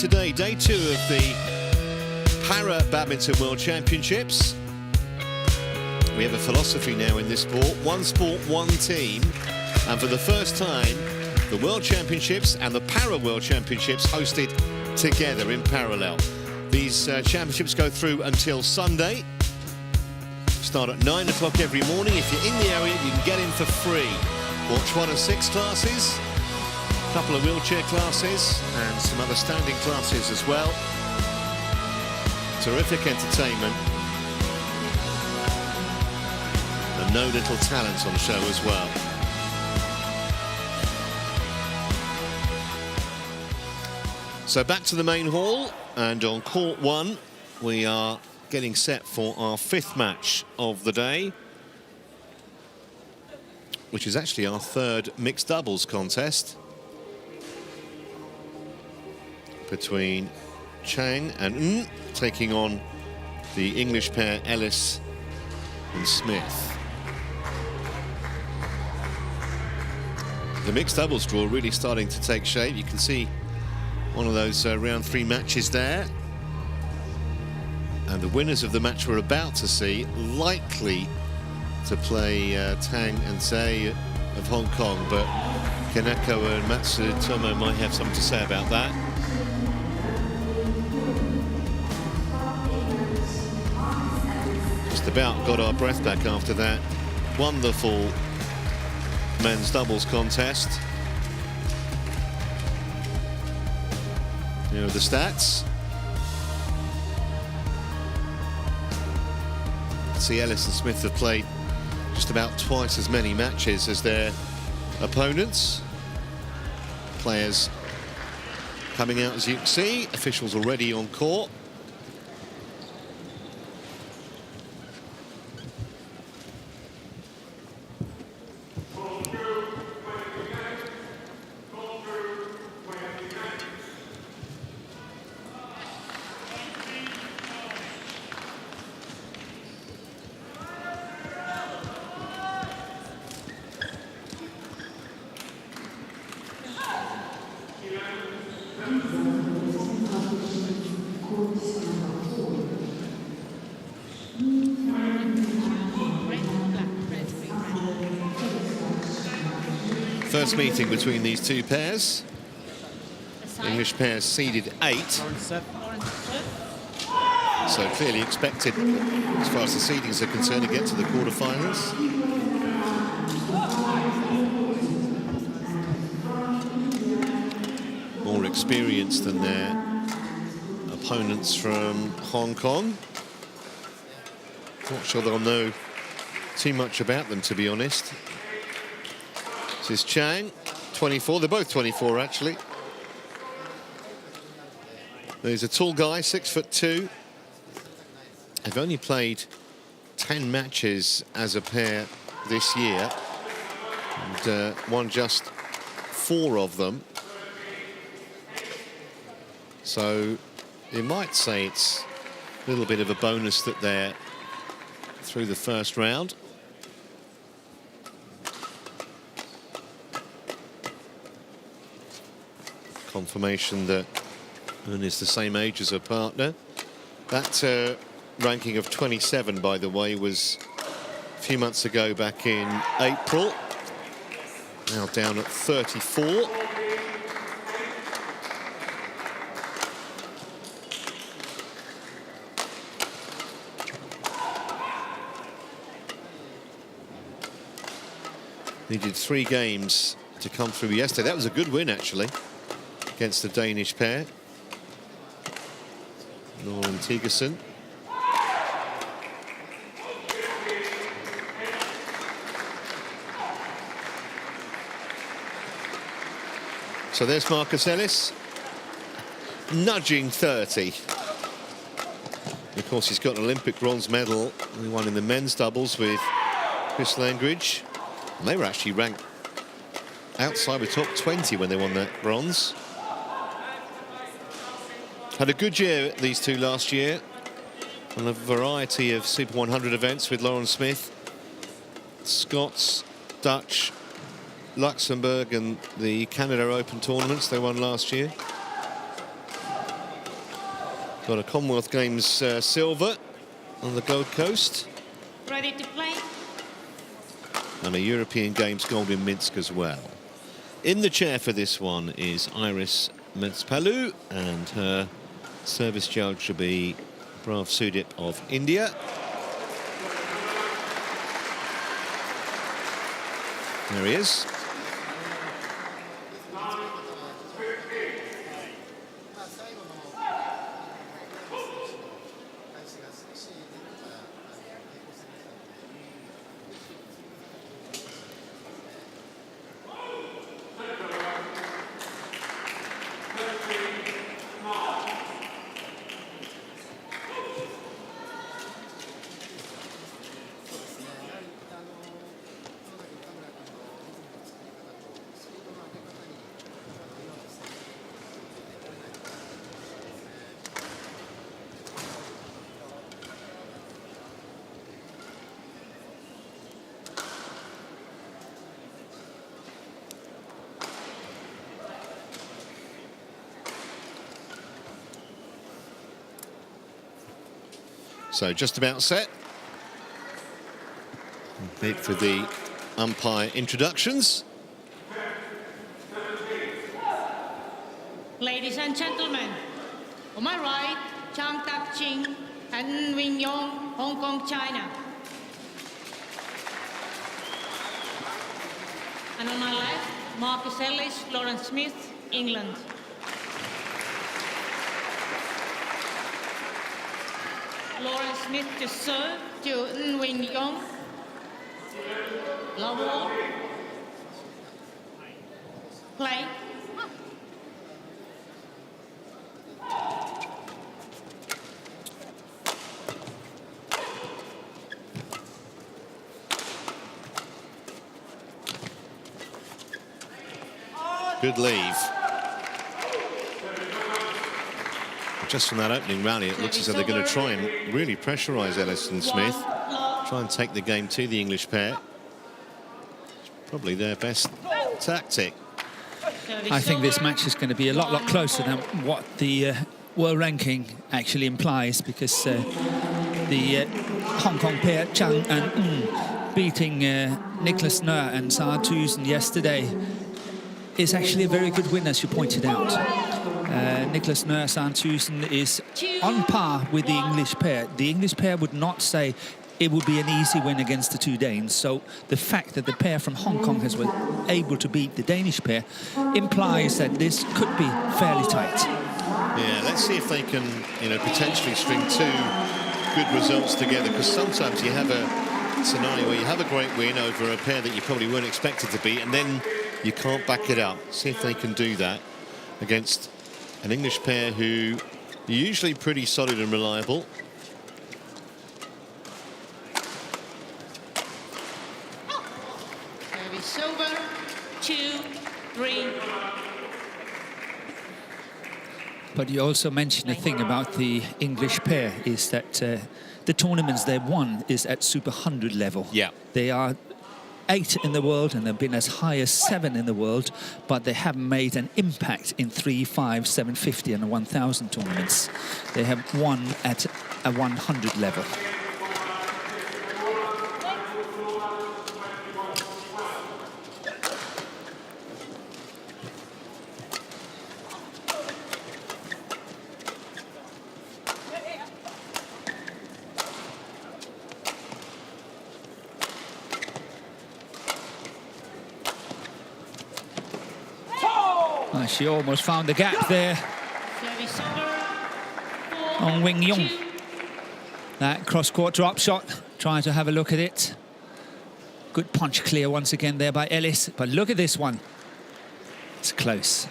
today, day 2 of the Para Badminton World Championships. We have a philosophy now in this sport: one sport, one team. And for the first time, the World Championships and the Para World Championships hosted together in parallel. These championships go through until Sunday. Start at 9 o'clock every morning. If you're in the area, you can get in for free. Watch 1 and 6 classes, a couple of wheelchair classes, and some other standing classes as well. Terrific entertainment. And no little talent on show as well. So back to the main hall, and on court 1, we are getting set for our 5th match of the day, which is actually our 3rd mixed doubles contest between Chang and Ng, taking on the English pair Ellis and Smith. The mixed doubles draw really starting to take shape. You can see one of those round 3 matches there. And the winners of the match we're about to see likely to play Tang and Zhai of Hong Kong, but Kaneko and Matsutomo might have something to say about that. Just about got our breath back after that wonderful men's doubles contest. Here are the stats. See, Ellis and Smith have played just about twice as many matches as their opponents. Players coming out, as you can see. Officials already on court. First meeting between these two pairs. English pair seeded 8. So clearly expected, as far as the seedings are concerned, to get to the quarterfinals. More experienced than their opponents from Hong Kong. Not sure they'll know too much about them, to be honest. This is Chang, 24. They're both 24, actually. There's a tall guy, 6'2". They've only played 10 matches as a pair this year, and won just 4 of them. So you might say it's a little bit of a bonus that they're through the first round. Confirmation that Eun is the same age as her partner. That ranking of 27, by the way, was a few months ago back in April. Now down at 34. Needed 3 games to come through yesterday. That was a good win, actually, against the Danish pair. Norman Tigerson. So there's Marcus Ellis, nudging 30. Of course, he's got an Olympic bronze medal. He won in the men's doubles with Chris Langridge. And they were actually ranked outside the top 20 when they won that bronze. Had a good year, these two, last year, on a variety of Super 100 events with Lauren Smith. Scots, Dutch, Luxembourg and the Canada Open tournaments they won last year. Got a Commonwealth Games silver on the Gold Coast. Ready to play? And a European Games gold in Minsk as well. In the chair for this one is Iris Metspalu, and her service judge will be Brav Sudip of India. There he is. So just about set. Wait for the umpire introductions. Ladies and gentlemen, on my right, Chang and Wing Yong, Hong Kong, China. And on my left, Marcus Ellis, Lawrence Smith, England. Lawrence Smith to serve to Wing Yong. Love all. Play. Good leave. Just from that opening rally, it looks as though they're going to try and really pressurise Ellis and Smith. Try and take the game to the English pair. Probably their best tactic. I think this match is going to be a lot closer than what the world ranking actually implies, because the Hong Kong pair, Chang and beating Nicholas Nur and R32 yesterday is actually a very good win, as you pointed out. Nicholas Nur R32 is on par with the English pair. The English pair would not say it would be an easy win against the two Danes. So the fact that the pair from Hong Kong has been able to beat the Danish pair implies that this could be fairly tight. Yeah, let's see if they can, potentially string two good results together, because sometimes you have a scenario where you have a great win over a pair that you probably weren't expected to beat, and then you can't back it up. See if they can do that against an English pair who are usually pretty solid and reliable. Service over, 2-3. But you also mentioned a thing about the English pair, is that the tournaments they've won is at Super 100 level. Yeah. They are 8 in the world, and they've been as high as 7 in the world, but they haven't made an impact in 3, 5, 750 and 1000 tournaments. They have won at a 100 level. She almost found the gap there on Wing Yong. That cross-court drop shot, trying to have a look at it. Good punch clear once again there by Ellis, but look at this one. It's close.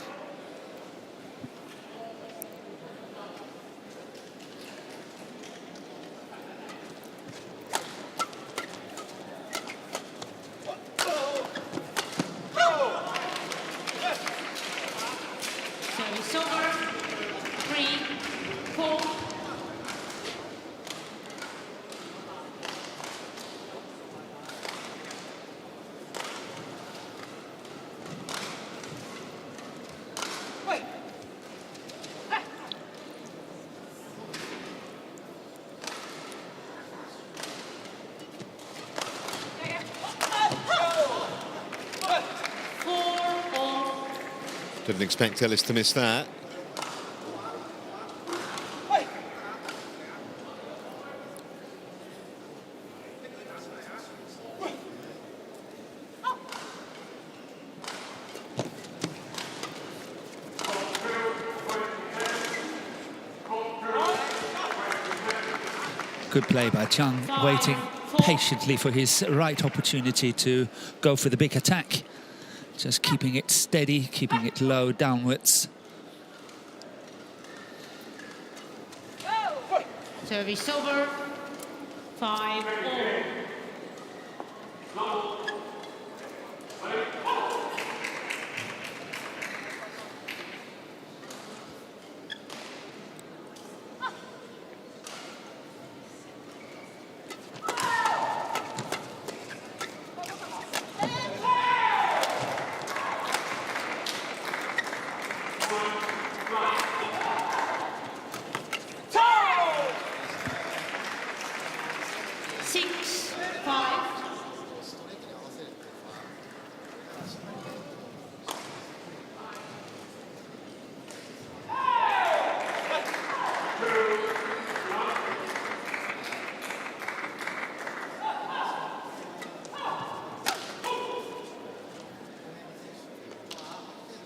Didn't expect Ellis to miss that. Good play by Chang, waiting patiently for his right opportunity to go for the big attack. Just keeping it steady, keeping it low, downwards. Service over. 5-all.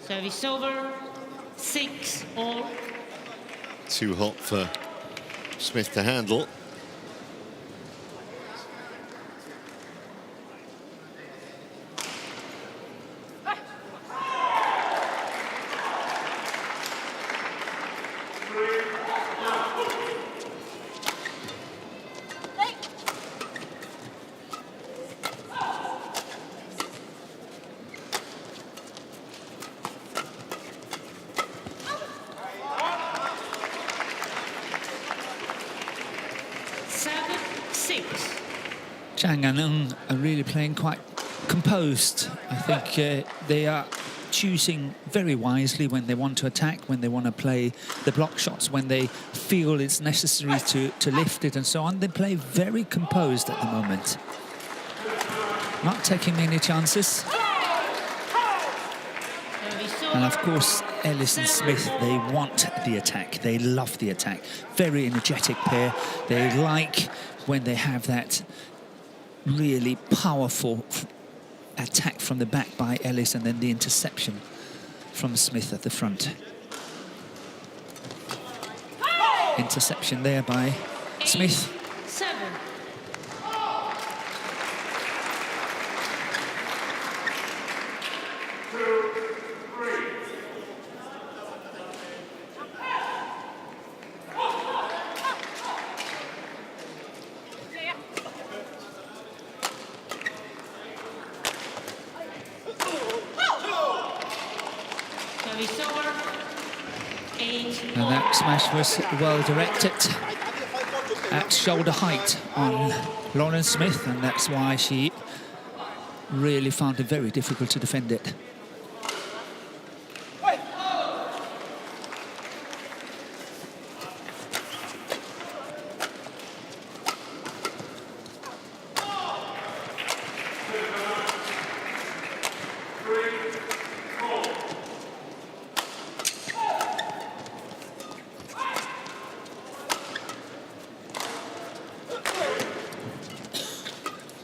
Service over. 6-all. Too hot for Smith to handle. Chang and Ng are really playing quite composed. I think they are choosing very wisely when they want to attack, when they want to play the block shots, when they feel it's necessary to lift it and so on. They play very composed at the moment. Not taking many chances. And of course, Ellis and Smith, they want the attack. They love the attack. Very energetic pair. They like when they have that really powerful attack from the back by Ellis and then the interception from Smith at the front. Interception there by Smith. 7. And that smash was well directed at shoulder height on Lauren Smith, and that's why she really found it very difficult to defend it.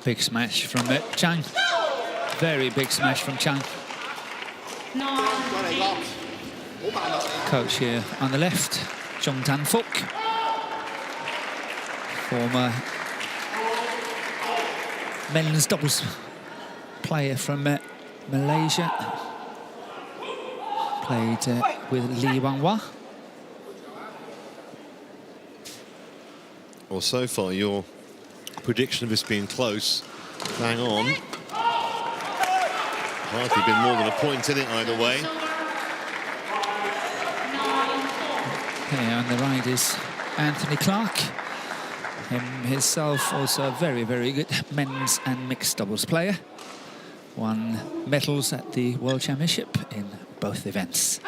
Big smash from Chang. Very big smash from Chang. Coach here on the left, Jong Dan Phúc, former men's doubles player from Malaysia. Played with Lee Wang Wah. Well, so far, your prediction of this being close, bang on. Hardly been more than a point in it either way. Okay, on the right is Anthony Clark. Himself also a very, very good men's and mixed doubles player. Won medals at the World Championship in both events.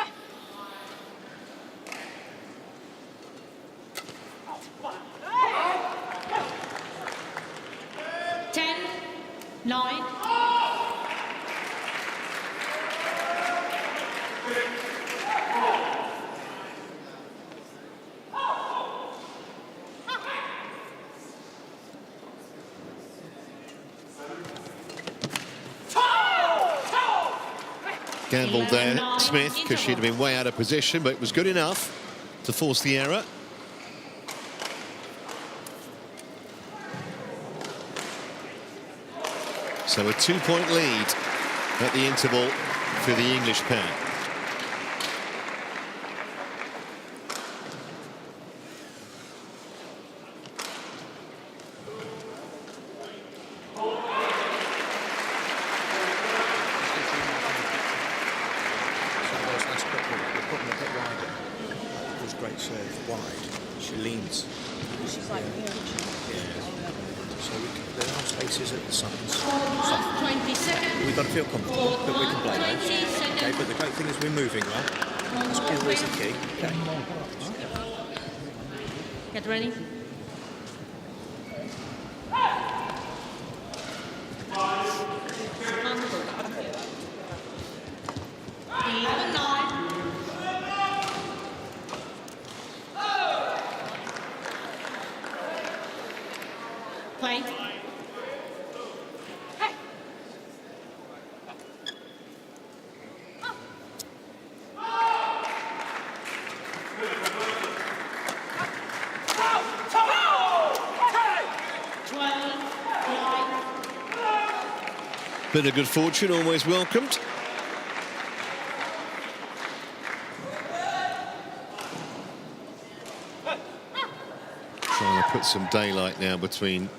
Gambled there, Smith, because she'd have been way out of position, but it was good enough to force the error. So a 2-point lead at the interval for the English pair. Great serve wide. She leans. She's like yeah. So there are spaces at the sides. 20 seconds. We've got to feel comfortable that we can play those. 20 seconds. Okay, but the great thing is we're moving well. That's always the key. Okay. Get ready. Play. Bit of good fortune, always welcomed. Trying to put some daylight now between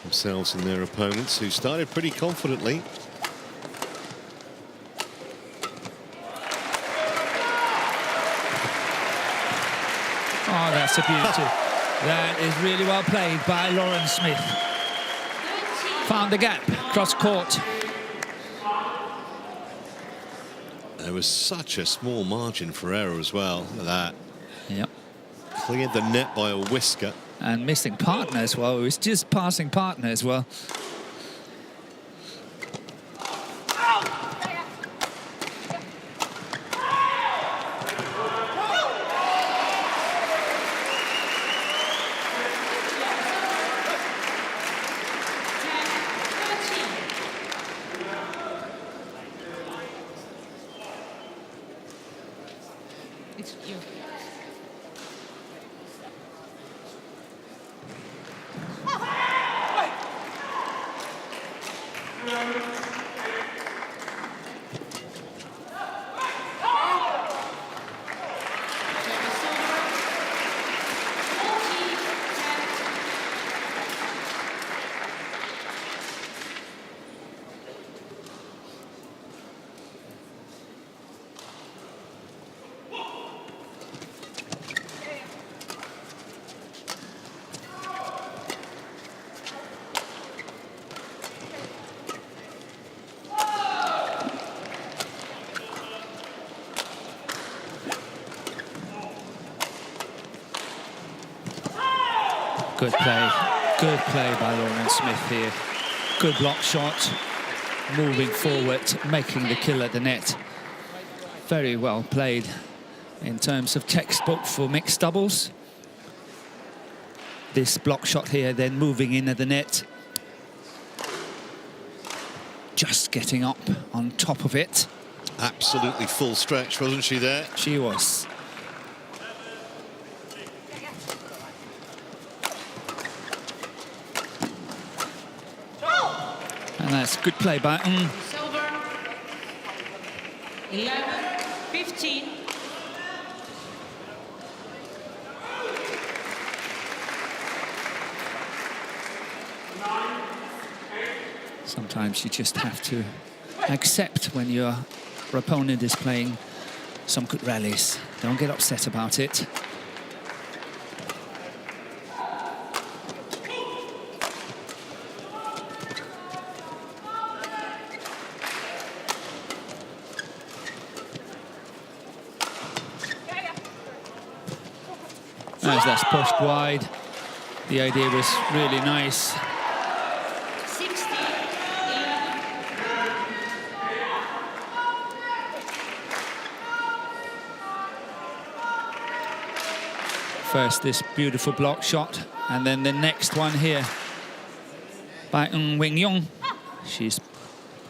themselves and their opponents, who started pretty confidently. Oh, that's a beauty. That is really well played by Lauren Smith. Found the gap, cross court. There was such a small margin for error as well. Look at that. Yep. Cleared the net by a whisker. And missing partner as well. It was just passing partner as well. It's you. Good play by Lauren Smith here. Good block shot, moving forward, making the kill at the net. Very well played in terms of textbook for mixed doubles. This block shot here, then moving in at the net. Just getting up on top of it. Absolutely full stretch, wasn't she there? She was. And that's good play by Silver. 11, 15. Sometimes you just have to accept when your opponent is playing some good rallies. Don't get upset about it. As that's pushed wide, the idea was really nice. 60, 11. First this beautiful block shot, and then the next one here by Wing Yong. She's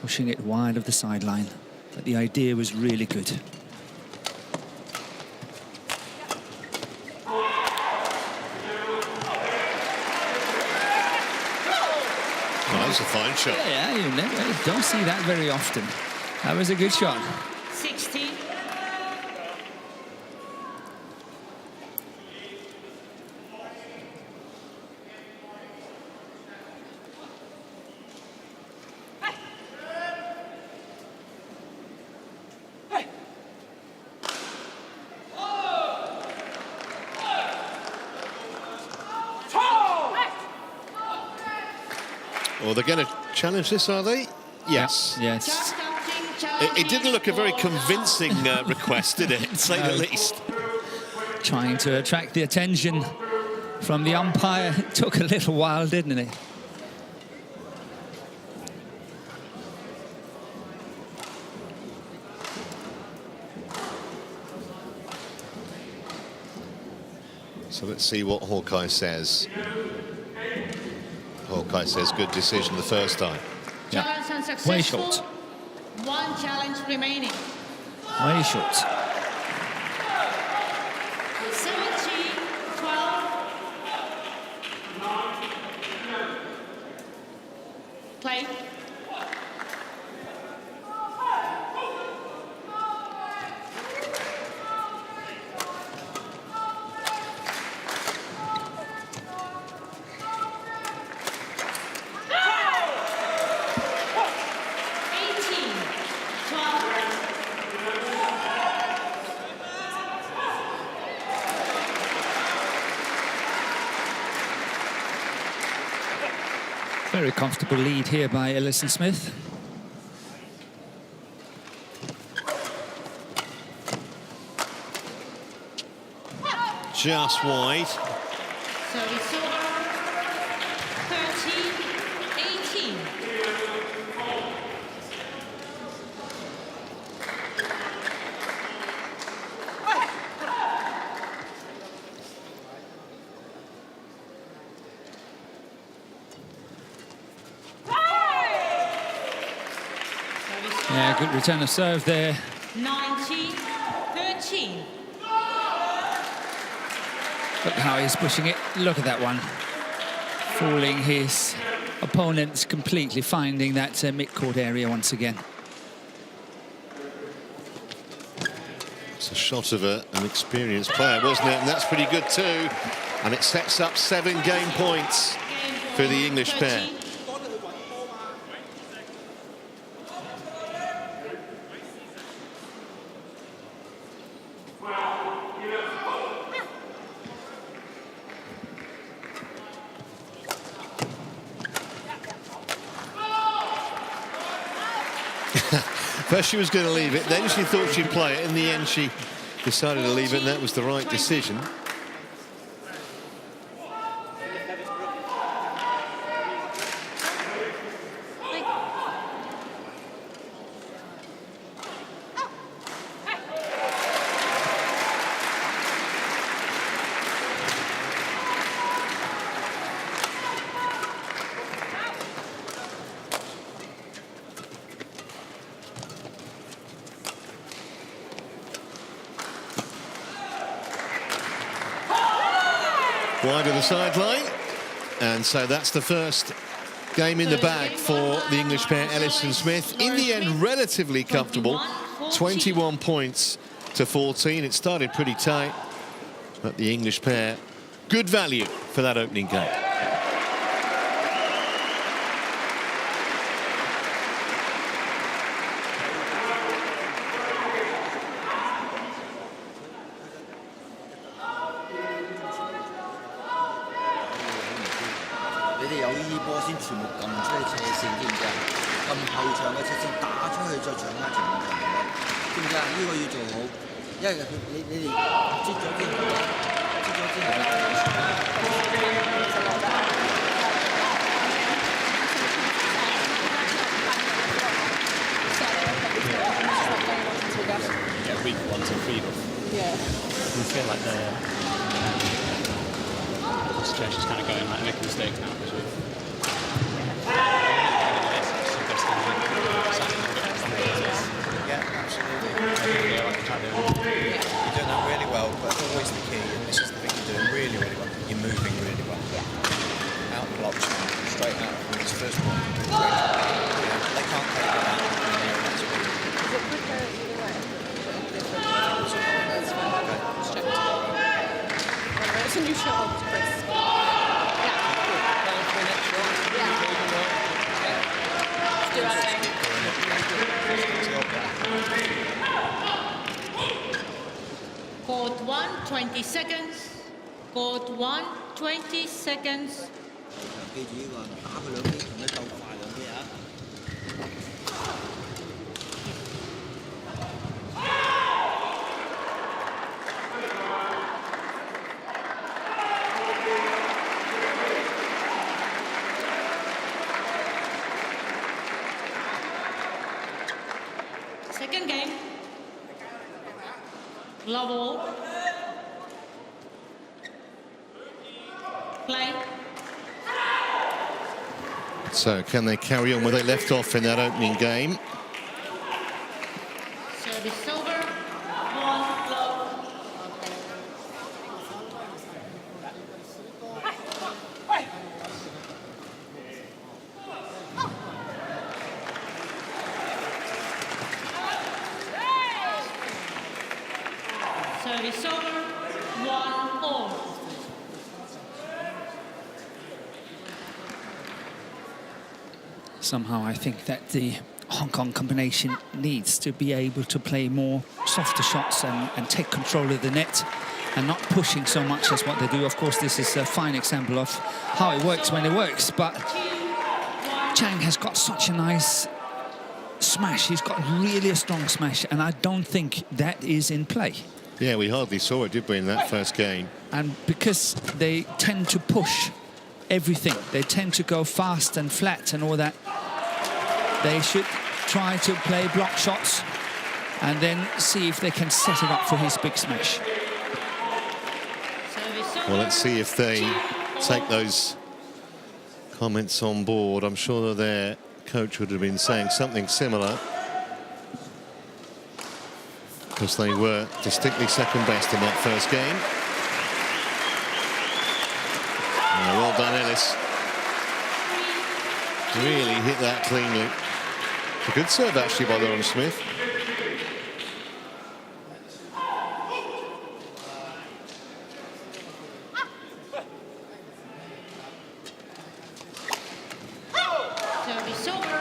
pushing it wide of the sideline. but the idea was really good. That was a fine shot. Yeah, you don't see that very often. That was a good shot. 60. Well, they're going to challenge this, are they? Yes. Yes. It didn't look a very convincing request, did it, to say the least? Trying to attract the attention from the umpire. It took a little while, didn't it? So let's see what Hawkeye says. Hawkeye says good decision the first time. Challenge unsuccessful. Way short. One challenge remaining. Way short. 17, 12. Play. Very comfortable lead here by ELLIS and Smith. Just wide. So it's over. 13, 18. Yeah, good return of serve there. 19, 13. Look how he's pushing it. Look at that one. Fooling his opponents completely, finding that mid-court area once again. It's a shot of an experienced player, wasn't it? And that's pretty good too. And it sets up 7 game points for the English pair. First she was going to leave it, then she thought she'd play it. In the end, she decided to leave it, and that was the right decision. Wide of the sideline, and so that's the first game in the bag for the English pair, ELLIS and Smith. In the end, relatively comfortable, 21 points to 14. It started pretty tight, but the English pair, good value for that opening game. Week 1 to 3 off. Yeah. You feel like the situation's kind of going like making mistakes now because we've Court 1, 20 seconds. Court 1, 20 seconds. Cái chỉ còn thả cái lượng đi, nó đâu phải lượng đi hả? Second game. Level. Play. So can they carry on where they left off in that opening game? Service over. 1 love. Service over. 1 all. Somehow I think that the Hong Kong combination needs to be able to play more softer shots and take control of the net and not pushing so much as what they do. Of course, this is a fine example of how it works when it works, but Chang has got such a nice smash. He's got really a strong smash, and I don't think that is in play. Yeah, we hardly saw it, did we, in that first game? And because they tend to push everything, they tend to go fast and flat and all that, they should try to play block shots and then see if they can set it up for his big smash. Well, let's see if they take those comments on board. I'm sure that their coach would have been saying something similar, because they were distinctly second best in that first game. Well done, Ellis. Really hit that cleanly. A good serve, actually, by Lauren Smith. Service over.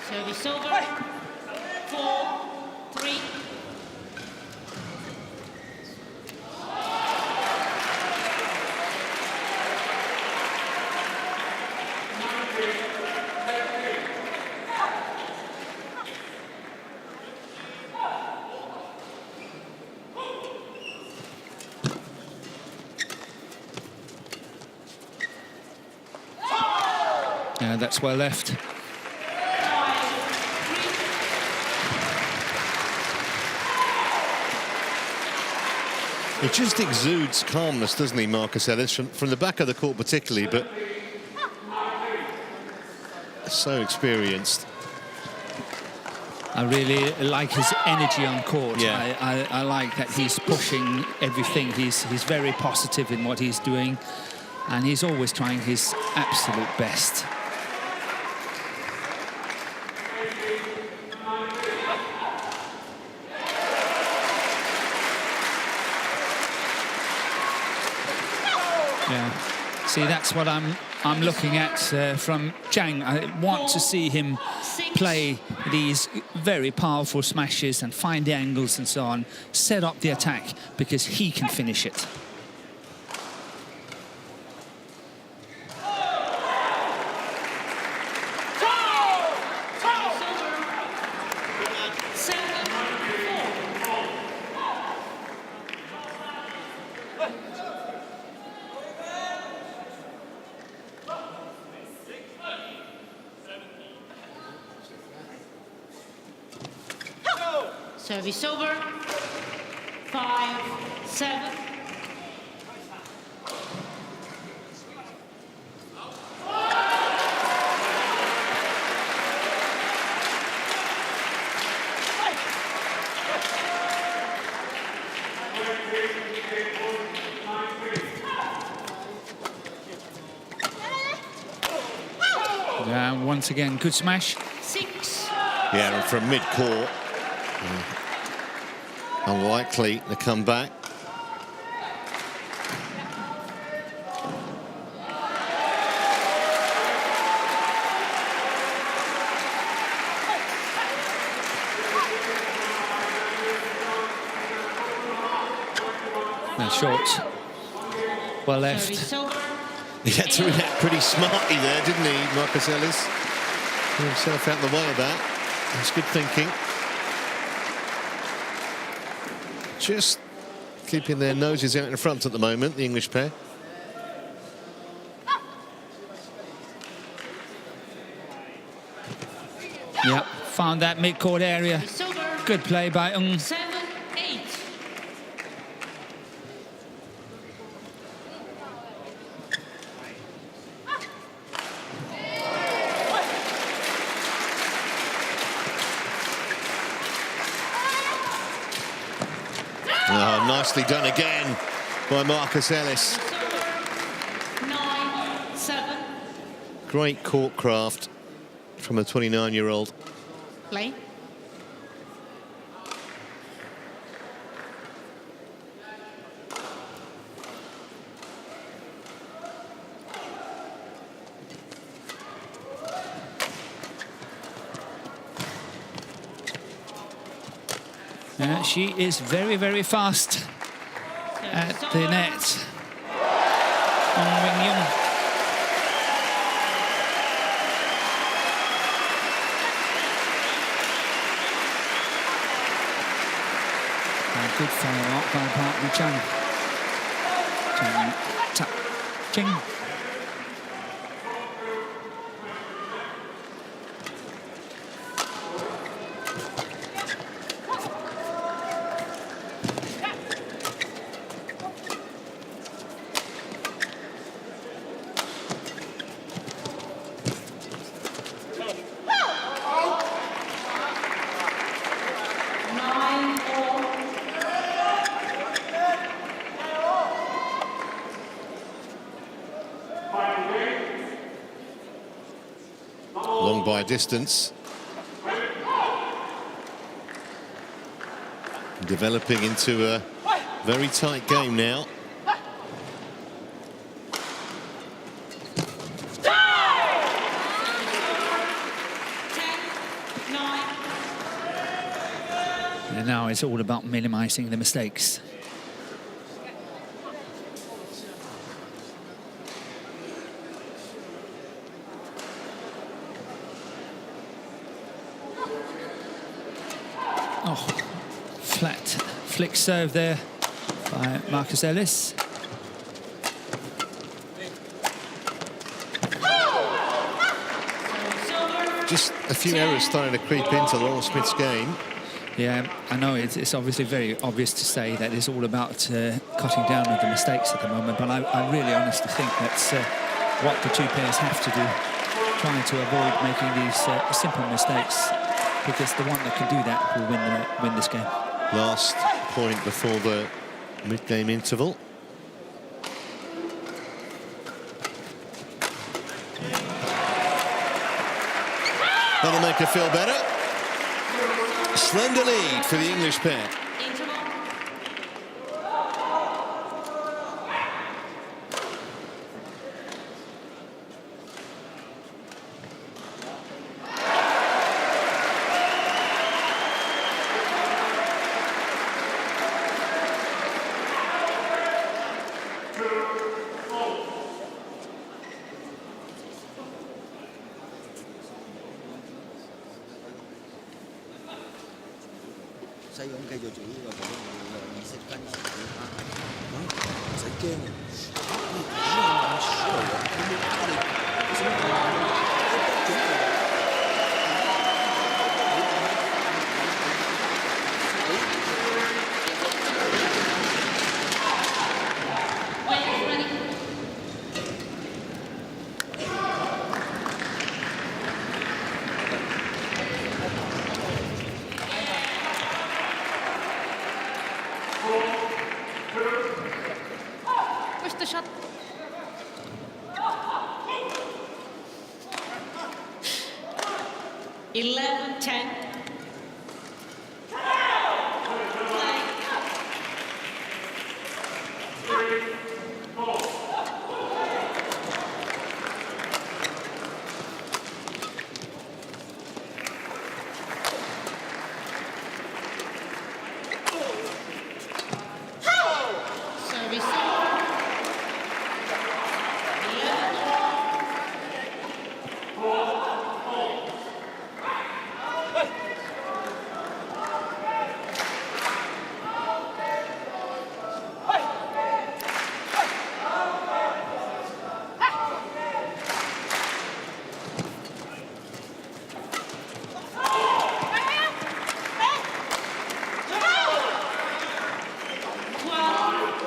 Service over. 4-3. Yeah, that's well left. He just exudes calmness, doesn't he, Marcus Ellis, from the back of the court particularly, but so experienced. I really like his energy on court. Yeah. I like that he's pushing everything. He's very positive in what he's doing, and he's always trying his absolute best. Yeah, see, that's what I'm looking at from Chang. I want to see him play these very powerful smashes and find the angles and so on, set up the attack, because he can finish it. Service over. 5-7. And once again, good smash. 6. Yeah, and from mid-court. Unlikely to come back. Now short. Well left. Service over. He had to react pretty smartly there, didn't he, Marcus Ellis? Put himself out of the way of that. That's good thinking. Just keeping their noses out in front at the moment, the English pair. Yep, found that mid-court area. Service over. Good play by 7, 8. Oh, nicely done again by Marcus Ellis. 9, 7. Great court craft from a 29-year-old. Play. She is very, very fast at the net. Wing Yun. Good follow-up by partner Chang. Chang, tap, ching. Long by a distance. Developing into a very tight game now. And now it's all about minimizing the mistakes. Oh, flat flick serve there by Marcus Ellis. Just a few errors starting to creep into Laurel Smith's game. Yeah, I know it's obviously very obvious to say that it's all about cutting down on the mistakes at the moment, but I really honestly think that's what the two pairs have to do, trying to avoid making these simple mistakes, because the one that can do that will win this game. Last point before the mid-game interval. That'll make her feel better. Slender lead for the English pair. Push the shot. 11-10. Service over.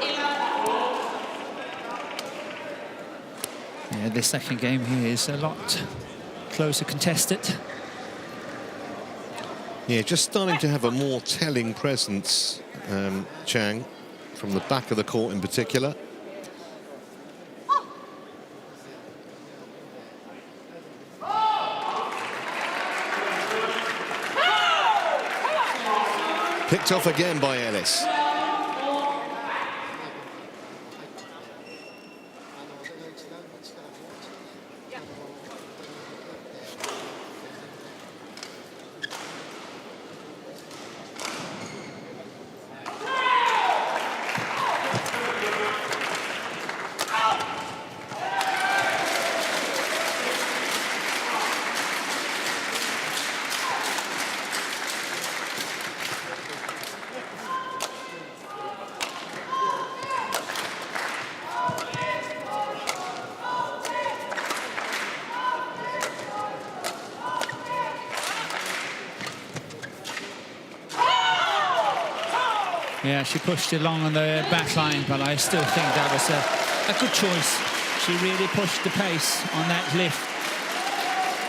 11-all. Yeah, this second game here is a lot closer contested. Yeah, just starting to have a more telling presence, Chang, from the back of the court in particular. Picked off again by Ellis. Yeah, she pushed it along on the back line, but I still think that was a good choice. She really pushed the pace on that lift.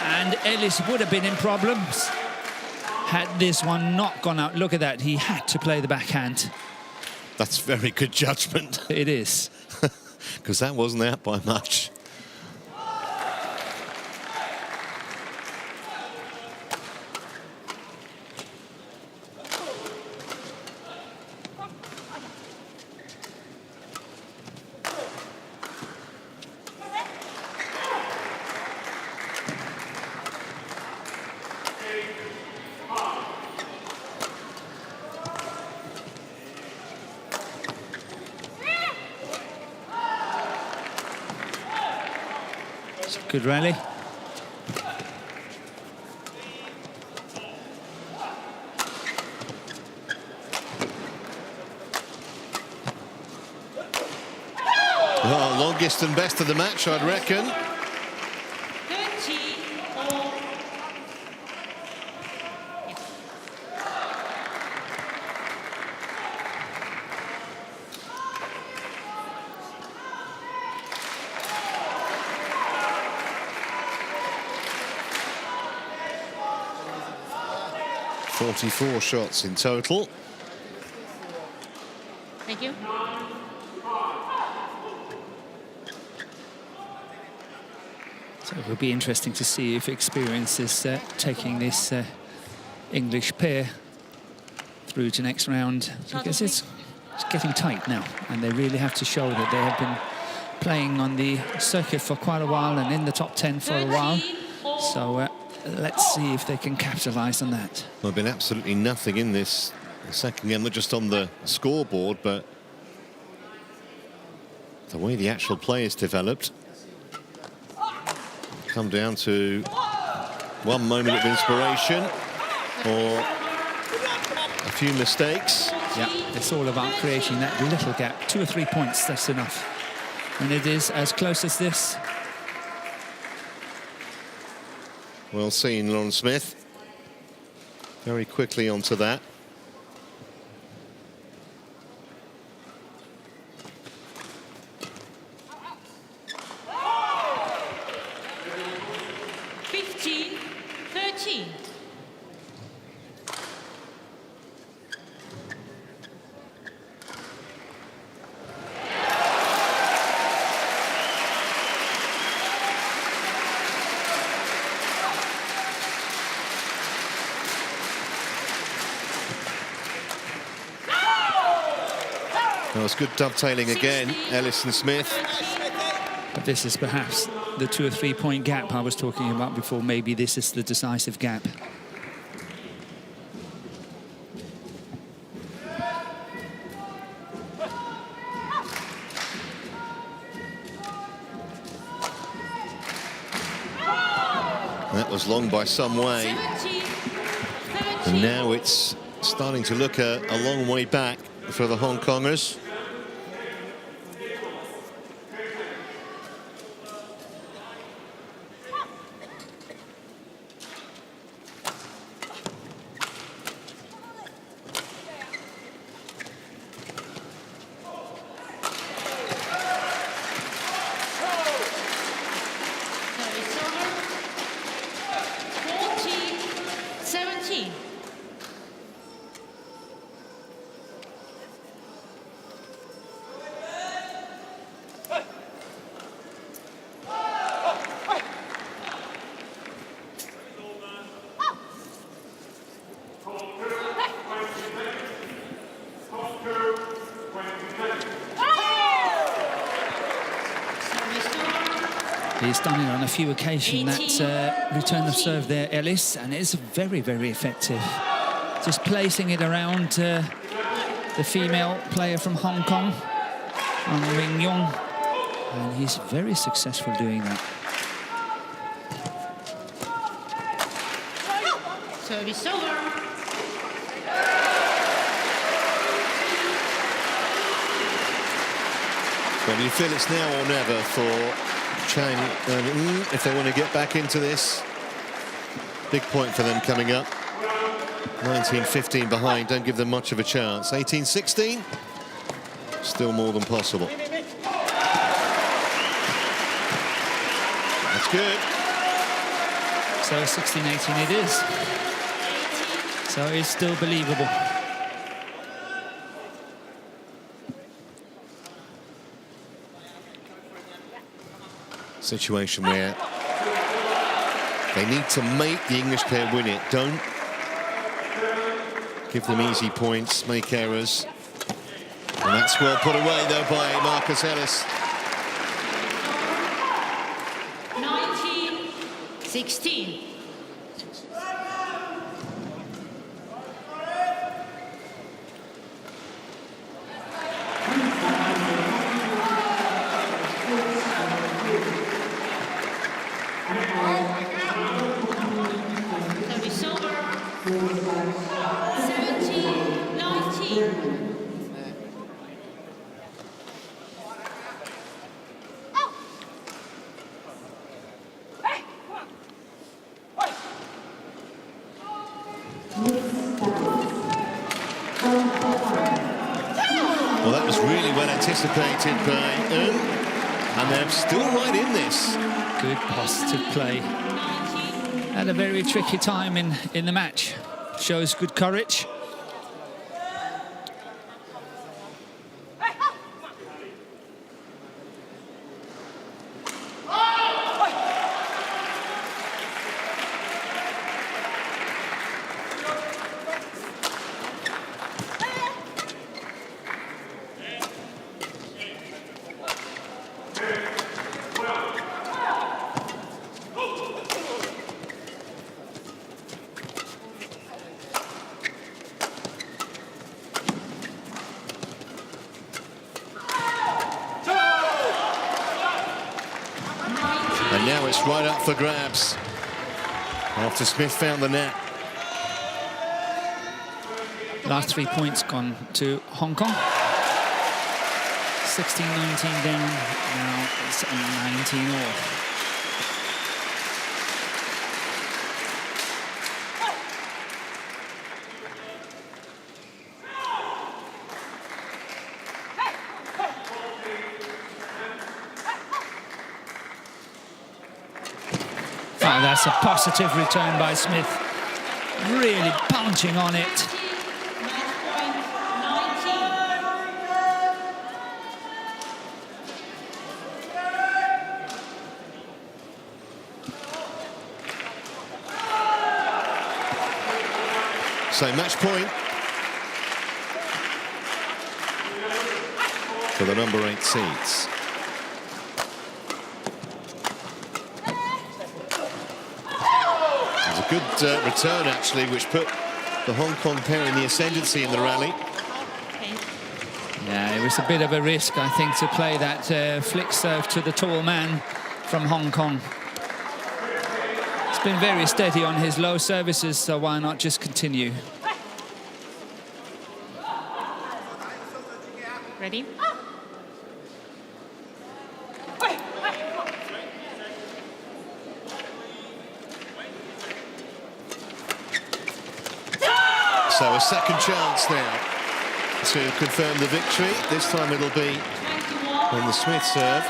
And Ellis would have been in problems had this one not gone out. Look at that, he had to play the backhand. That's very good judgment. It is. Because that wasn't out by much. Good rally. Well, longest and best of the match, I'd reckon. 13-all. 44 shots in total. Thank you. So it will be interesting to see if Experience is taking this English pair through to next round, because it's getting tight now, and they really have to show that they have been playing on the circuit for quite a while and in the top 10 for a while. So let's see if they can capitalize on that. Well, there's been absolutely nothing in this second game, not just on the scoreboard, but the way the actual play is developed. Come down to one moment of inspiration or a few mistakes. Yeah, it's all about creating that little gap. 2 or 3 points, that's enough. And it is as close as this. Well seen, Lauren Smith. Very quickly onto that. Well, it's good dovetailing again, Ellis and Smith. But this is perhaps the 2 or 3 point gap I was talking about before. Maybe this is the decisive gap. That was long by some way. And now it's starting to look a long way back for the Hong Kongers. He's done it on a few occasions, that return of serve there, Ellis, and it's very, very effective. Just placing it around the female player from Hong Kong, Wing Yong, and he's very successful doing that. Service over. Well, you feel it's now or never for Chang, if they want to get back into this. Big point for them coming up. 19-15 behind, don't give them much of a chance. 18-16, still more than possible. That's good. So 16-18 it is. So it's still believable. Situation where they need to make the English pair win it. Don't give them easy points, make errors. And that's well put away, though, by Marcus Ellis. 19-16. Well, that was really well anticipated by and they're still right in this. Good positive play. At a very tricky time in the match. Shows good courage. And now it's right up for grabs after Smith found the net. Last 3 points gone to Hong Kong. 16-19 down, now it's 19 all. Oh, that's a positive return by Smith. Really punching on it. So match point. for the number 8 seeds. It was a good return, actually, which put the Hong Kong pair in the ascendancy in the rally. Yeah, it was a bit of a risk, I think, to play that flick serve to the tall man from Hong Kong. He's been very steady on his low services, so why not just continue? Ready? So a second chance now to confirm the victory. This time it'll be on the Smith serve.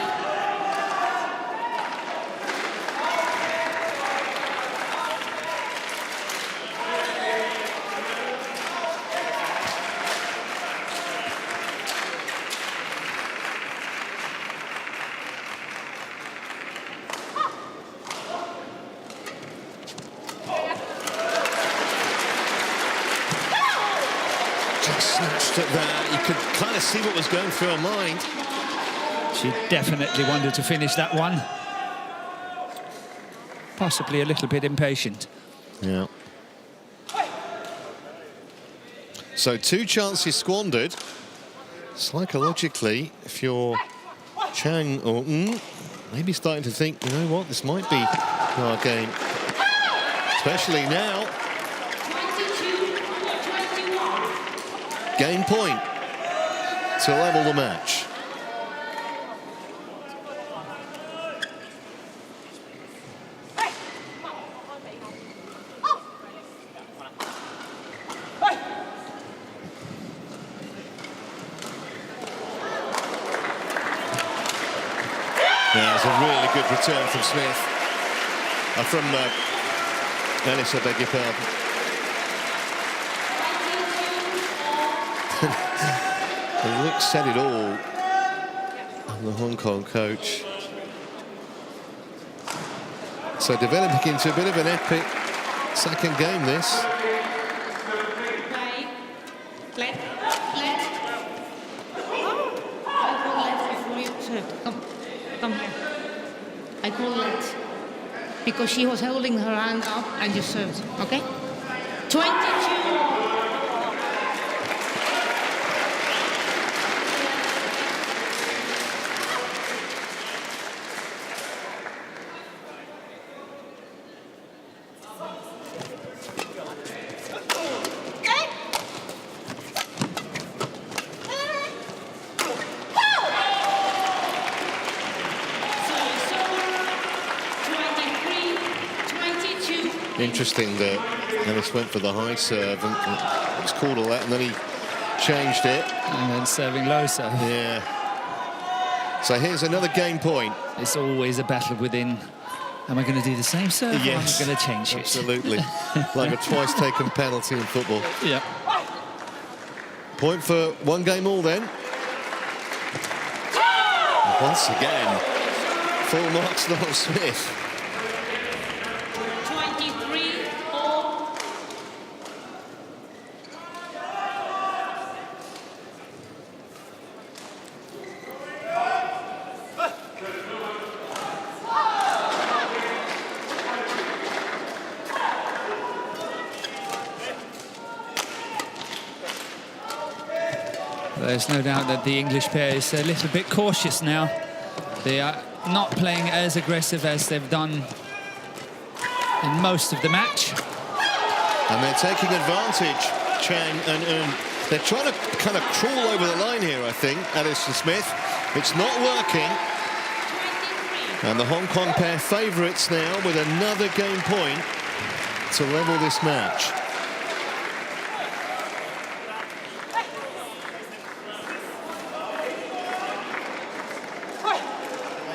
Just snatched at that. You could kind of see what was going through her mind. She definitely wanted to finish that one. Possibly a little bit impatient. Yeah. So 2 chances squandered. Psychologically, if you're Chang or maybe starting to think, you know what, this might be our game. Especially now. 22-21. Game point to level the match. Yeah, it's a really good return from Smith. From ELLIS, I beg your pardon. The look said it all on the Hong Kong coach. So developing into a bit of an epic second game, this. Right. Left. I call left before you serve. Come here. I call left. Because she was holding her hand up and you served. Okay? 22. Interesting that ELLIS went for the high serve and was called all that, and then he changed it. And then serving low serve. Yeah. So here's another game point. It's always a battle within. Am I going to do the same serve? Yes. Or am I going to change it? Absolutely. Like a twice taken penalty in football. Yeah. Point for 1 game all then. Once again, full marks Noel Smith. 23-all. There's no doubt that the English pair is a little bit cautious now. They are not playing as aggressive as they've done in most of the match. And they're taking advantage, Chang and they're trying to kind of crawl over the line here, I think, ELLIS and Smith. It's not working. 23. And the Hong Kong pair favourites now with another game point to level this match.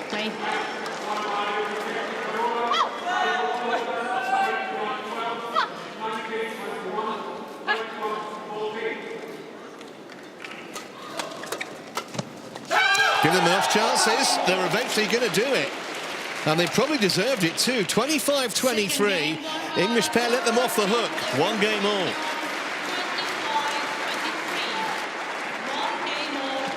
Play. Give them enough chances, they're eventually going to do it. And they probably deserved it too. 25-23, English pair let them off the hook. 1 game all. 25-23. 1 game all.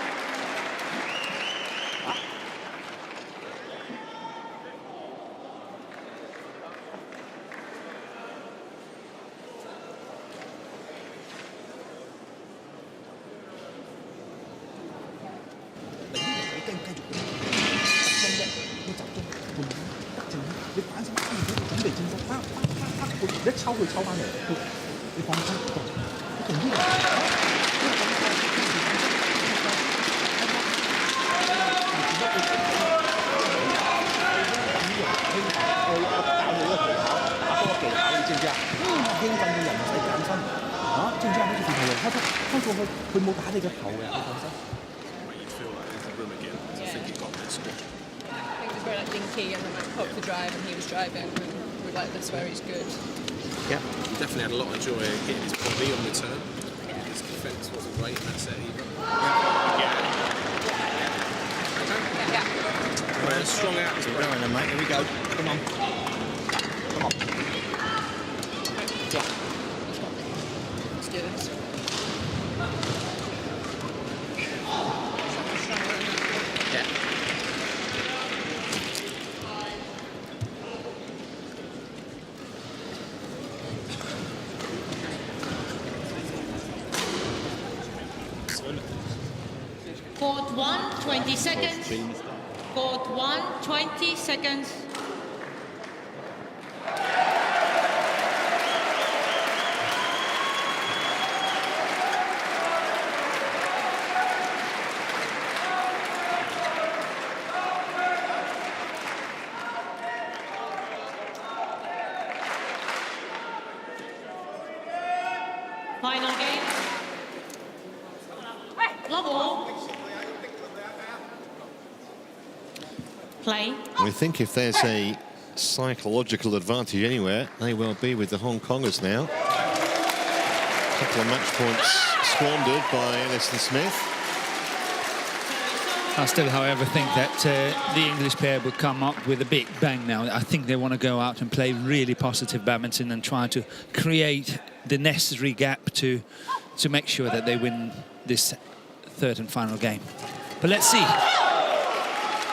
一抽佢抽翻嚟，你放心，佢仲呢我教你個技巧，打波嘅技巧，你知唔知啊？興奮嘅人唔使減分，嚇，知唔知啊？好似電台人開過去，佢冇打你個頭嘅，你放心。Very like dinky and then like popped the drive and he was driving. We like this where he's good. Yeah, he definitely had a lot of joy hitting his body on return. His defence wasn't great in that set either. Yeah. Strong out. Keep going then, mate. Here we go. Come on. Come on. Let's do this. Yeah. Court 1, 20 seconds. Court 1, 20 seconds. Final game. Love all. Play. We think if there's a psychological advantage anywhere, may well be with the Hong Kongers now. A couple of match points squandered by Ellis and Smith. I still, however, think that the English pair will come up with a big bang now. I think they want to go out and play really positive badminton and try to create the necessary gap to make sure that they win this third and final game. But let's see.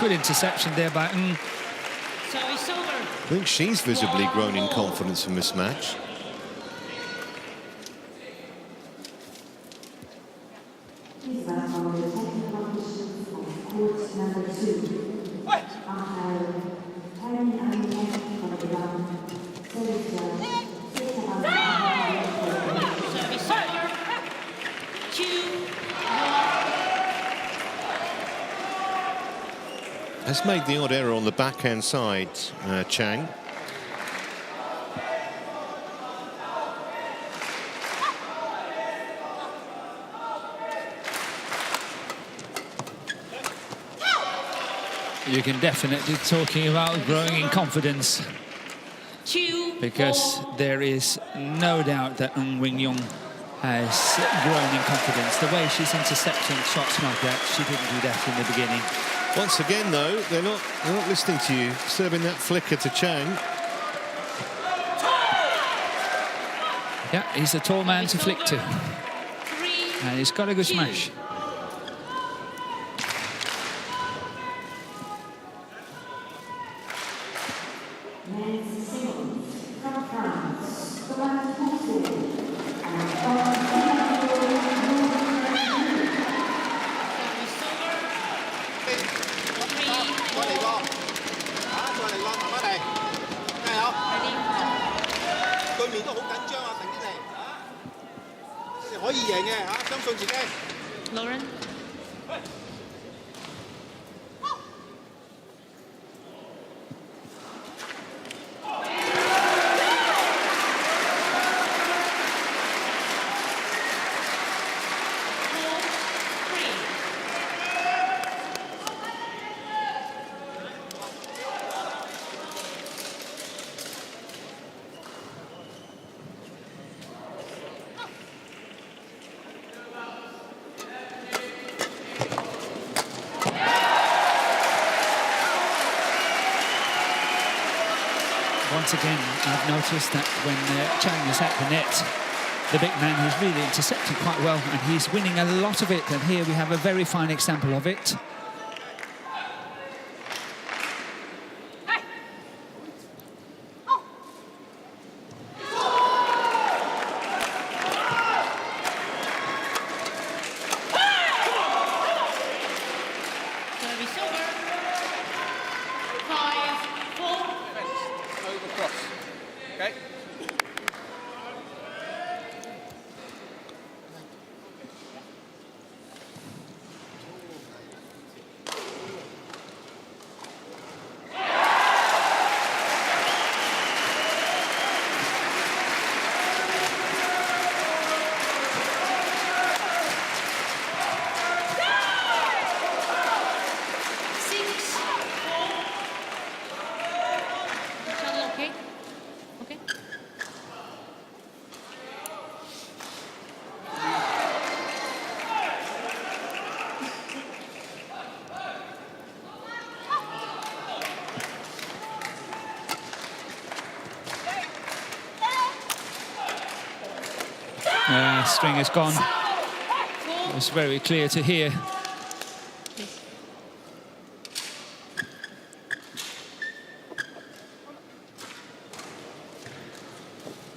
Good interception there by So it's over. I think she's visibly grown in confidence from this match. Service over. 2-1. Has made the odd error on the backhand side, Chang. You can definitely talking about growing in confidence, 2-4. because there is no doubt that Wing Yong has grown in confidence. The way she's intercepting shots like that, she didn't do that in the beginning. Once again, though, they're not listening to you, serving that flicker to Chang. Yeah, he's a tall man to flick to, and he's got a good smash. Lauren. Once again, I've noticed that when Chang is at the net, the big man has really intercepted quite well, and he's winning a lot of it. And here we have a very fine example of it. Service over. 5-4. Over cross. Okay. String has gone. It was very clear to hear.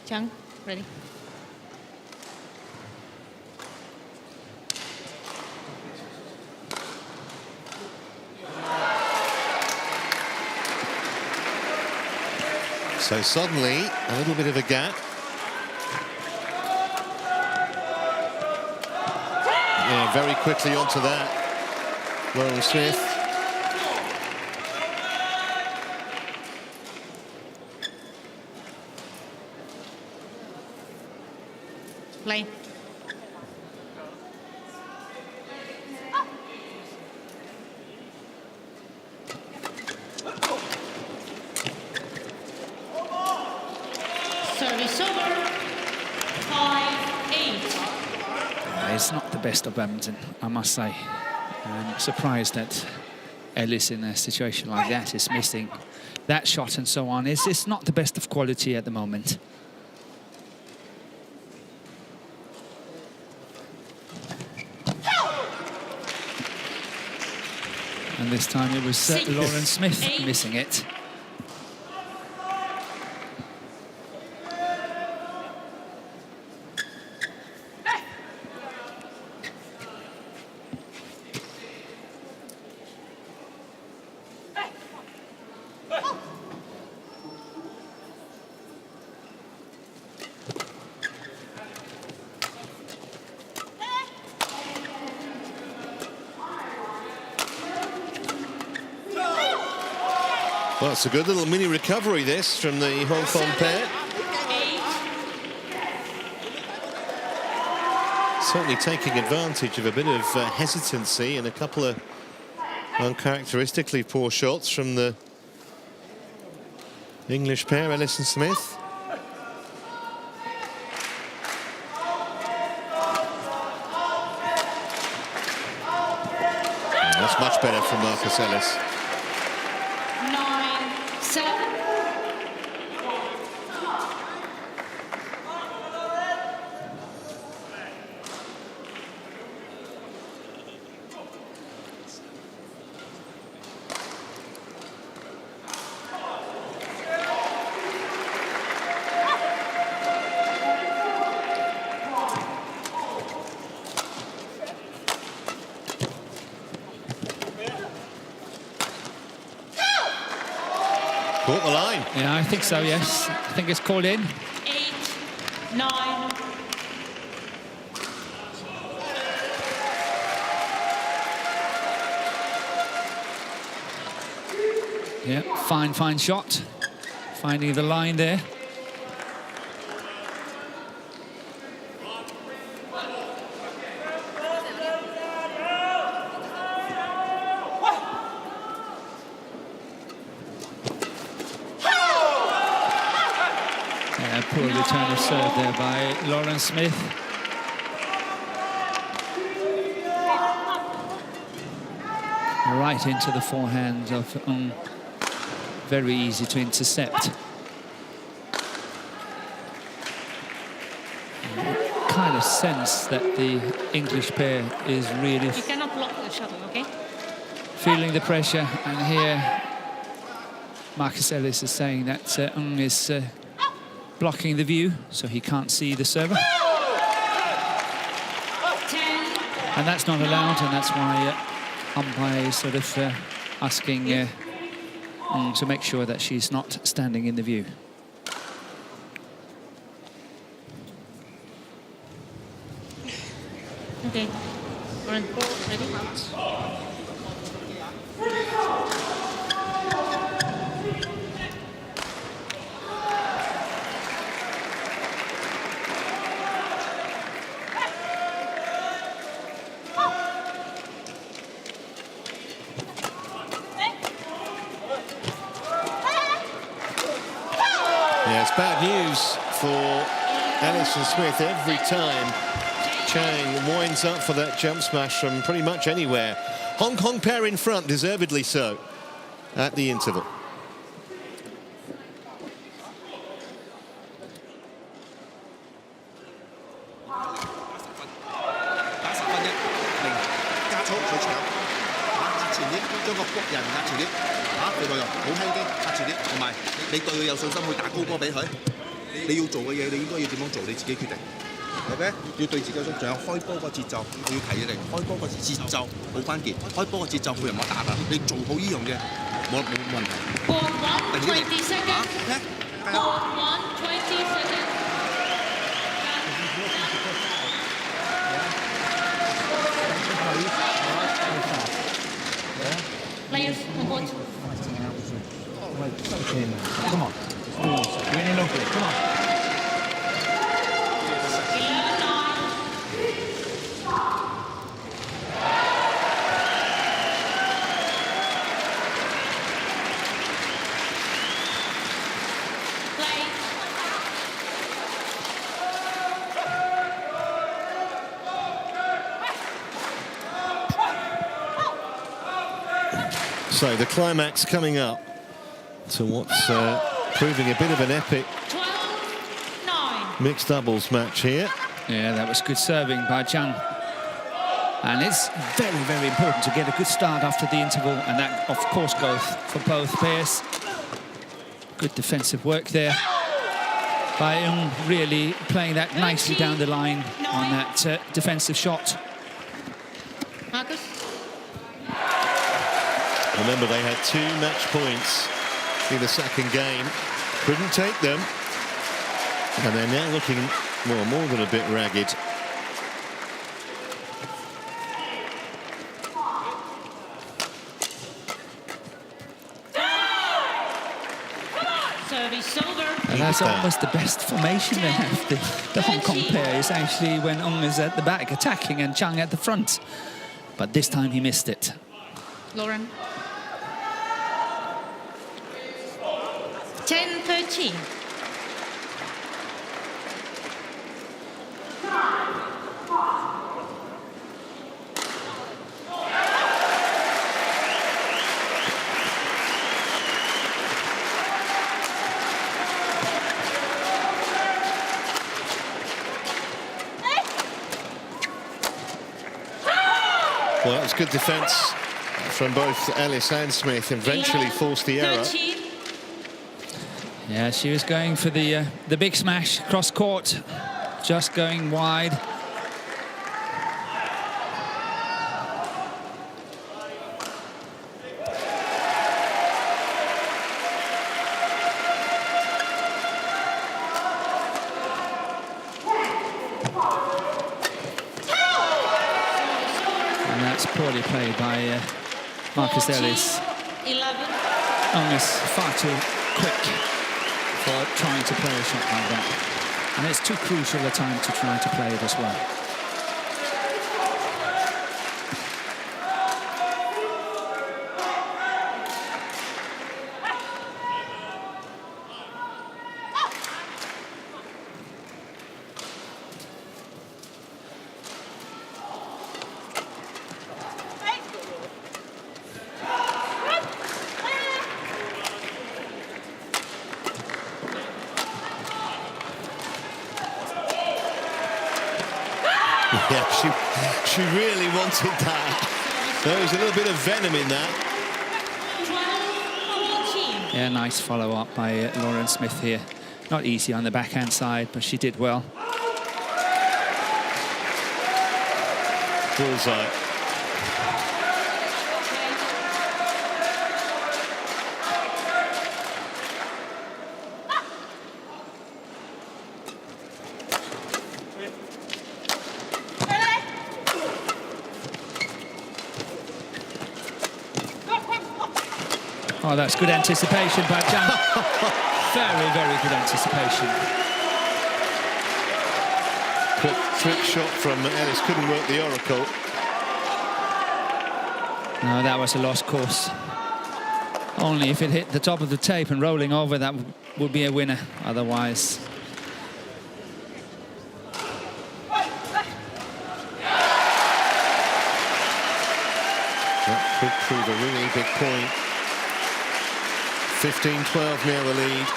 Chang, ready? So suddenly, a little bit of a gap. Yeah, very quickly onto that. Lauren Smith. Play. Service over. 5-8. It's not the best of badminton, I must say. I'm surprised that Ellis in a situation like that is missing that shot and so on. It's not the best of quality at the moment. And this time it was Lauren Smith missing it. Well, it's a good little mini recovery, this, from the Hong Kong pair. Certainly taking advantage of a bit of hesitancy and a couple of uncharacteristically poor shots from the English pair, Ellis and Smith. That's much better from Marcus Ellis. 9-7. Caught the line. Yeah, I think so, yes. I think it's called in. 8-9. Yeah, fine shot. Finding the line there. Poor return of serve there by Lauren Smith. Right into the forehand of very easy to intercept. Kind of sense that the English pair is really You cannot block the shuttle, okay? feeling the pressure, and here Marcus Ellis is saying that is blocking the view, so he can't see the server. 10. And that's not allowed, and that's why umpire is sort of asking to make sure that she's not standing in the view. Okay. Ready? Yeah, it's bad news for Ellis and Smith every time Chang winds up for that jump smash from pretty much anywhere. Hong Kong pair in front, deservedly so, at the interval. 谷人壓住啲對佢又好輕機壓住啲，同埋你對佢有信心去打高波俾佢。你要做嘅嘢，你應該要點樣做，你自己決定。OK， 要對自己有信，仲有開波個節奏，我要提你哋開波個節奏好關鍵。開波個節奏佢又唔好打㗎，你做好呢樣嘢冇問題。Ball 1, 20 seconds. Ball 1, 20 seconds. Players on board. Come on. Really lovely. Come on. 11-9. Play. So the climax coming up to what's proving a bit of an epic 12-9. mixed doubles match here. Yeah, that was good serving by Chang. And it's very, very important to get a good start after the interval, and that, of course, goes for both pairs. Good defensive work there by Eung, really playing that nicely down the line on that defensive shot. Marcus. Remember, they had 2 match points in the second game. Couldn't take them. And they're now looking more than a bit ragged. Service over. And that's almost the best formation they have. The Hong Kong pair is actually when Eung is at the back attacking and Chang at the front. But this time he missed it. Lauren. 10-13. Well, that was good defence from both Ellis and Smith, eventually forced the error. 13. Yeah, she was going for the big smash cross court, just going wide. And that's poorly played by Marcus Ellis. 11. Eung is far too quick for trying to play a shot like that. And it's too crucial a time to try to play it as well. Yeah, she really wanted that. There was a little bit of venom in that. 12-14. Yeah, nice follow-up by Lauren Smith here. Not easy on the backhand side, but she did well. Bullseye. Oh, that's good anticipation by Chang. Very, very good anticipation. Quick trick shot from Ellis, couldn't work the oracle. No, that was a lost course. Only if it hit the top of the tape and rolling over, that would be a winner. Otherwise... That could prove a really big point. 15-12 now the lead.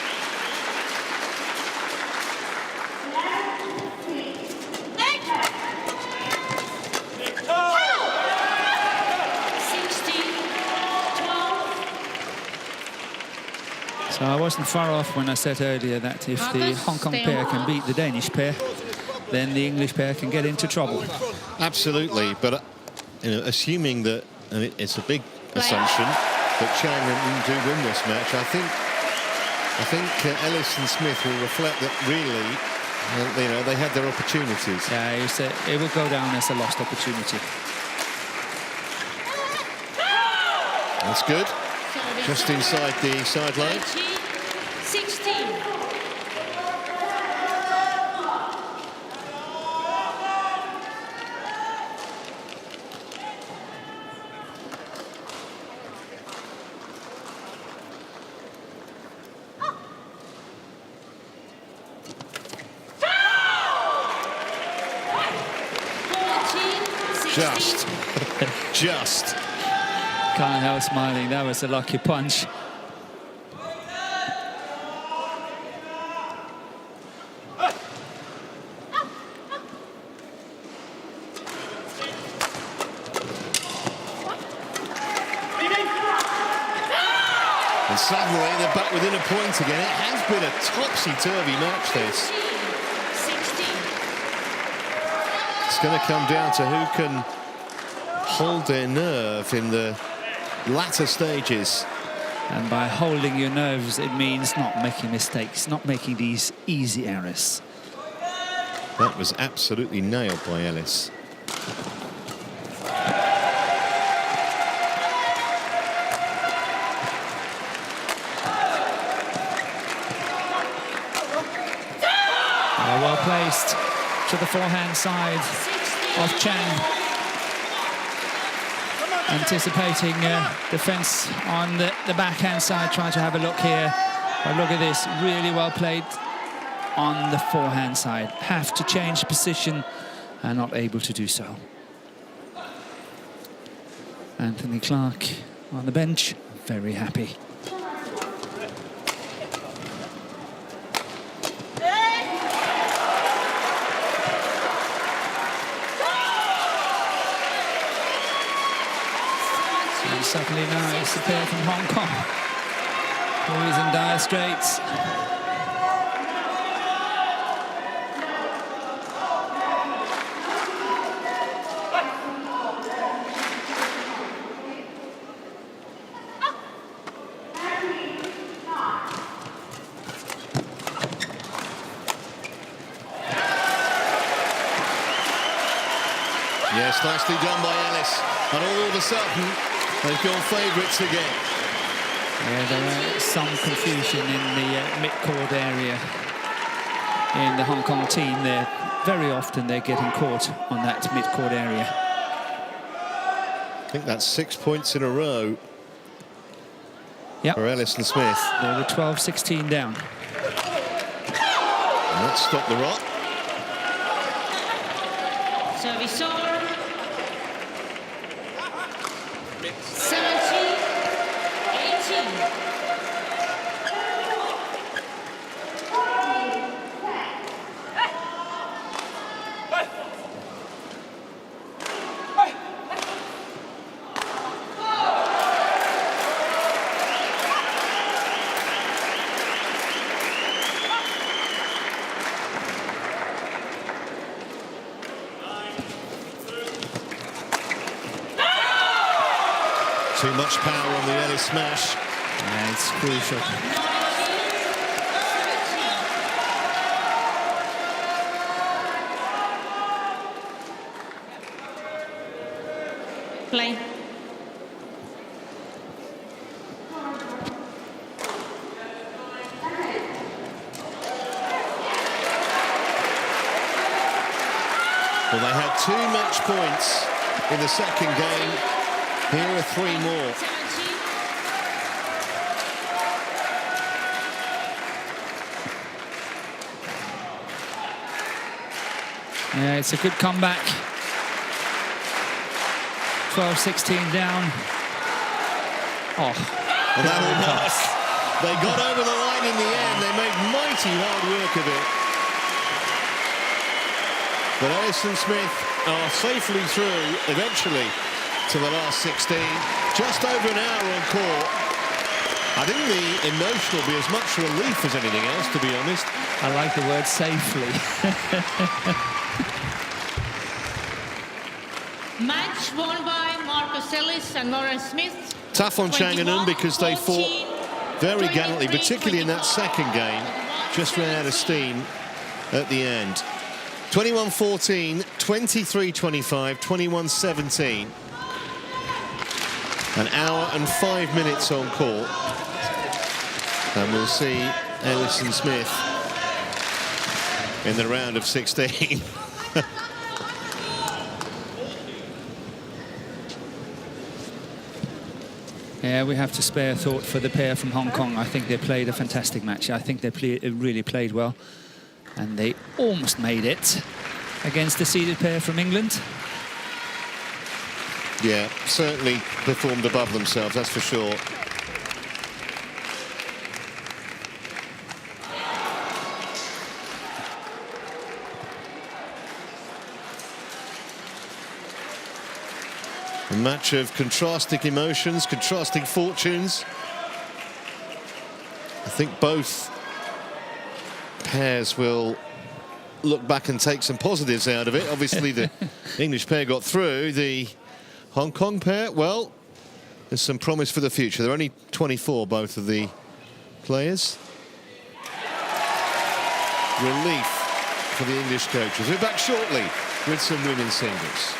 So I wasn't far off when I said earlier that if the Hong Kong pair can beat the Danish pair, then the English pair can get into trouble. Absolutely, but you know, assuming that, and it's a big assumption, that Chang do win this match, I think Ellis and Smith will reflect that really, you know, they had their opportunities. Yeah, it will go down as a lost opportunity. That's good. Just inside the sideline. 16. Just. Can't help smiling. That was a lucky punch. And suddenly they're back within a point again. It has been a topsy-turvy match, this. 16. It's going to come down to who can hold their nerve in the latter stages. And by holding your nerves, it means not making mistakes, not making these easy errors. That was absolutely nailed by Ellis. Well placed to the forehand side of Chang. Anticipating defense on the backhand side, trying to have a look here. But look at this, really well played on the forehand side. Have to change position and not able to do so. Anthony Clark on the bench, very happy. Suddenly now it's the pair from Hong Kong who is in dire straits. Yes, nicely done by Ellis. And all of a sudden, they've gone favourites again. Yeah, there is some confusion in the mid-court area in the Hong Kong team there. Very often they're getting caught on that mid-court area. I think that's 6 points in a row for Ellis and Smith. They were 12-16 down. And let's stop the rot. Service over. 17-18. Too much power on the Ellis smash. Yeah, it's crucial. Play. Well, they had 2 match points in the second game. Here are 3 more. Yeah, it's a good comeback. 12-16 down. Oh, And that almost. They got over the line in the end. They made mighty hard work of it. But Ellis and Smith are safely through, eventually, to the last 16. Just over an hour on court. I I think the emotion will be as much relief as anything else, to be honest. I like the word safely. Match won by Marcus Ellis and Lauren Smith. Tough on Chang and Un because they fought very gallantly, particularly in that second game. Just ran out of steam at the end. 21-14, 23-25, 21-17. An hour and 5 minutes on court. And we'll see Ellis and Smith in the round of 16. Yeah, we have to spare a thought for the pair from Hong Kong. I think they played a fantastic match. I think they really played well. And they almost made it against the seeded pair from England. Yeah, certainly performed above themselves, that's for sure. A match of contrasting emotions, contrasting fortunes. I think both pairs will look back and take some positives out of it. Obviously, the English pair got through. The Hong Kong pair, well, there's some promise for the future. They're only 24, both of the players. Relief for the English coaches. We're back shortly with some women's singles.